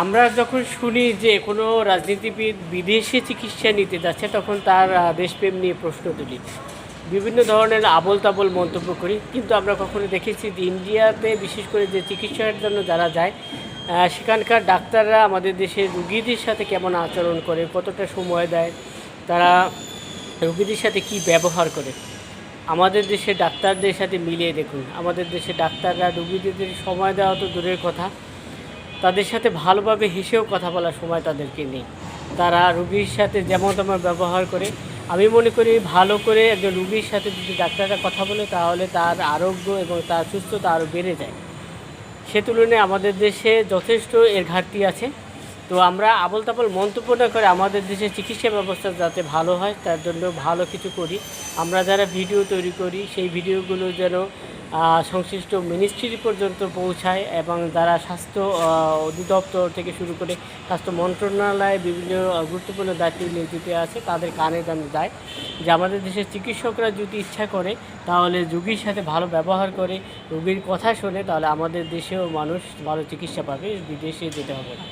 আমরা যখন শুনি যে কোনো রাজনীতিবিদ বিদেশে চিকিৎসা নিতে যাচ্ছে তখন তার দেশপ্রেম নিয়ে প্রশ্ন তুলি, বিভিন্ন ধরনের আবোল তাবোল মন্তব্য করি। কিন্তু আমরা কখনো দেখেছি যে ইন্ডিয়াতে বিশেষ করে যে চিকিৎসার জন্য যারা যায় সেখানকার ডাক্তাররা আমাদের দেশের রুগীদের সাথে কেমন আচরণ করে, কতটা সময় দেয়, তারা রুগীদের সাথে কি ব্যবহার করে। আমাদের দেশের ডাক্তারদের সাথে মিলিয়ে দেখুন, আমাদের দেশের ডাক্তাররা রুগীদের সময় দেওয়া তো দূরের কথা, তাদের সাথে ভালোভাবে হেসেও কথা বলার সময় তাদেরকে নেই। তারা রুগীর সাথে যেমন তেমন ব্যবহার করে। আমি মনে করি ভালো করে একজন রুগীর সাথে যদি ডাক্তাররা কথা বলে তাহলে তার আরোগ্য এবং তার সুস্থতা আরও বেড়ে যায়। সে তুলনায় আমাদের দেশে যথেষ্ট এর ঘাটতি আছে। তো আমরা আবোল তাবোল মন্তব্য না করে আমাদের দেশের চিকিৎসা ব্যবস্থা যাতে ভালো হয় তার জন্য ভালো কিছু করি। আমরা যারা ভিডিও তৈরি করি সেই ভিডিওগুলো যেন সংশ্লিষ্ট মিনিস্ট্রি পর্যন্ত পৌঁছায় এবং যারা স্বাস্থ্য অধিদপ্তর থেকে শুরু করে স্বাস্থ্য মন্ত্রণালয়ে বিভিন্ন গুরুত্বপূর্ণ দায়িত্ব নিয়োজিত আছে তাদের কানে যেন যায় যে আমাদের দেশের চিকিৎসকরা যদি ইচ্ছা করে তাহলে রোগীর সাথে ভালো ব্যবহার করে রোগীর কথা শোনে, তাহলে আমাদের দেশেও মানুষ ভালো চিকিৎসা পাবে, বিদেশে যেতে হবে না।